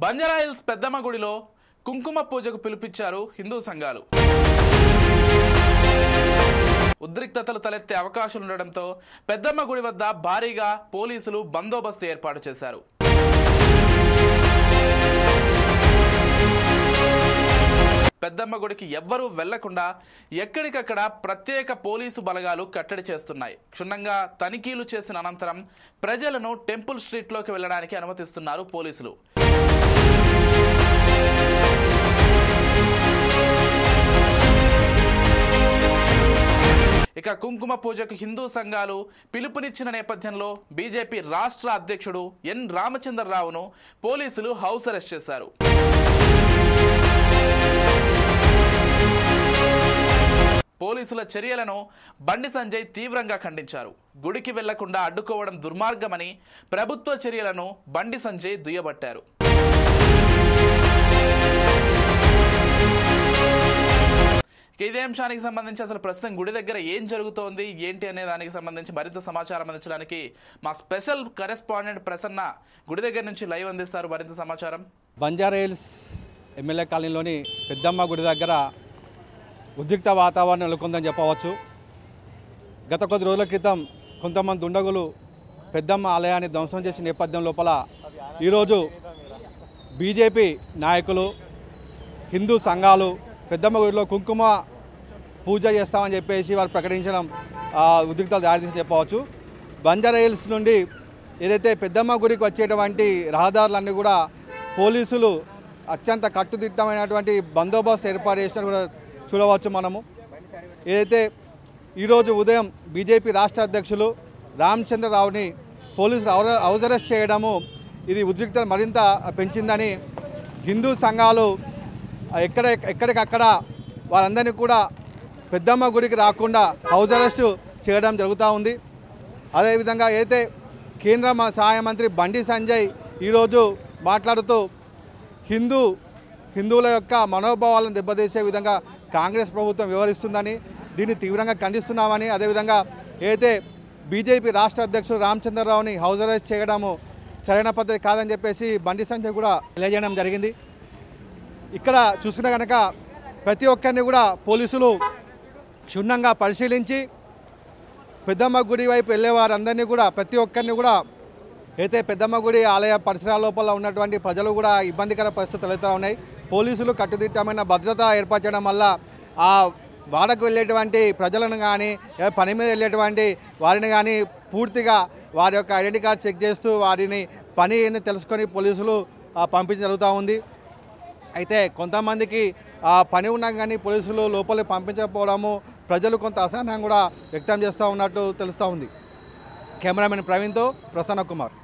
బంజారాహిల్స్ పెద్దమ్మ గుడిలో కుంకుమ పూజకు పిలుపిచ్చారు హిందూ సంఘాలు. ఉద్రిక్తతలు తలెత్తే అవకాశం ఉండడంతో పెద్దమ్మ గుడి వద్ద భారీగా పోలీసులు బందోబస్తు ఏర్పాటు చేశారు. పెద్దమ్మ గుడికి ఎవ్వరూ వెళ్లకుండా ఎక్కడికక్కడ ప్రత్యేక పోలీసు బలగాలు కట్టడి చేస్తున్నాయి. క్షుణ్ణంగా తనిఖీలు చేసిన అనంతరం ప్రజలను టెంపుల్ స్ట్రీట్లోకి వెళ్లడానికి అనుమతిస్తున్నారు పోలీసులు. ఇక కుంకుమ పూజకు హిందూ సంఘాలు పిలుపునిచ్చిన నేపథ్యంలో బీజేపీ రాష్ట్ర అధ్యక్షుడు ఎన్ రామచంద్రరావును పోలీసులు హౌస్ అరెస్ట్ చేశారు. పోలీసుల చర్యలను బండి సంజయ్ తీవ్రంగా ఖండించారు. గుడికి వెళ్లకుండా అడ్డుకోవడం దుర్మార్గమని ప్రభుత్వ చర్యలను బండి సంజయ్ దుయ్యబట్టారు. ఇదే అంశానికి సంబంధించి అసలు ప్రస్తుతం గుడి దగ్గర ఏం జరుగుతోంది ఏంటి అనే దానికి సంబంధించి మరింత సమాచారం అందించడానికి మా స్పెషల్ కరెస్పాండెంట్ ప్రసన్న గుడి దగ్గర నుంచి లైవ్ అందిస్తారు. మరింత సమాచారం. బంజారాహిల్స్ ఎమ్మెల్యే కాలనీలోని పెద్దమ్మ గుడి దగ్గర ఉద్రిక్త వాతావరణం నెలకొందని చెప్పవచ్చు. గత కొద్ది రోజుల క్రితం కొంతమంది దుండగులు పెద్దమ్మ ఆలయాన్ని ధ్వంసం చేసిన నేపథ్యం లోపల ఈరోజు బీజేపీ నాయకులు హిందూ సంఘాలు పెద్దమ్మ గుడిలో కుంకుమ పూజ చేస్తామని చెప్పేసి వారు ప్రకటించడం ఉద్రిక్తలు దారితీసి చెప్పవచ్చు. బంజారాహిల్స్ నుండి ఏదైతే పెద్దమ్మ గుడికి వచ్చేటువంటి రహదారులన్నీ కూడా పోలీసులు అత్యంత కట్టుదిట్టమైనటువంటి బందోబస్తు ఏర్పాటు చేసిన కూడా చూడవచ్చు మనము. ఏదైతే ఈరోజు ఉదయం బీజేపీ రాష్ట్ర అధ్యక్షులు రామచంద్రరావుని పోలీసులు హౌస్ అరెస్ట్ చేయడము ఇది ఉద్రిక్తత మరింత పెంచిందని హిందూ సంఘాలు ఎక్కడికక్కడ వారందరినీ కూడా పెద్దమ్మ గుడికి రాకుండా హౌస్ అరెస్ట్ చేయడం జరుగుతూ ఉంది. అదేవిధంగా అయితే కేంద్ర సహాయ మంత్రి బండి సంజయ్ ఈరోజు మాట్లాడుతూ హిందువుల యొక్క మనోభావాలను దెబ్బతీసే విధంగా కాంగ్రెస్ ప్రభుత్వం వ్యవహరిస్తుందని దీన్ని తీవ్రంగా ఖండిస్తున్నామని, అదేవిధంగా అయితే బీజేపీ రాష్ట్ర అధ్యక్షుడు రామచంద్రరావుని హౌస్ అరెస్ట్ చేయడము సరైన పద్ధతి కాదని చెప్పేసి బండి సంజయ్ కూడా తెలియజేయడం జరిగింది. ఇక్కడ చూసుకునే కనుక ప్రతి ఒక్కరిని కూడా పోలీసులు క్షుణ్ణంగా పరిశీలించి పెద్దమ్మ గుడి వైపు వెళ్ళే వారందరినీ కూడా ప్రతి ఒక్కరిని కూడా అయితే పెద్దమ్మ గుడి ఆలయ పరిసరాల లోపల ఉన్నటువంటి ప్రజలు కూడా ఇబ్బందికర పరిస్థితులు తలెత్తుతూ ఉన్నాయి. పోలీసులు కట్టుదిట్టమైన భద్రత ఏర్పరచడం వల్ల ఆ వాడకు వెళ్ళేటువంటి ప్రజలను కానీ పని మీద వెళ్ళేటువంటి వారిని కానీ పూర్తిగా వారి యొక్క ఐడెంటిటీ కార్డ్ చెక్ చేస్తూ వారిని పని ఏంది తెలుసుకొని పోలీసులు పంపించడం జరుగుతూ ఉంది. అయితే కొంతమందికి పని ఉన్నా కానీ పోలీసులు లోపలికి పంపించకపోవడము ప్రజలు కొంత అసహనం కూడా వ్యక్తం చేస్తూ ఉన్నట్టు తెలుస్తూ ఉంది. కెమెరామెన్ ప్రవీణ్తో ప్రసన్న కుమార్.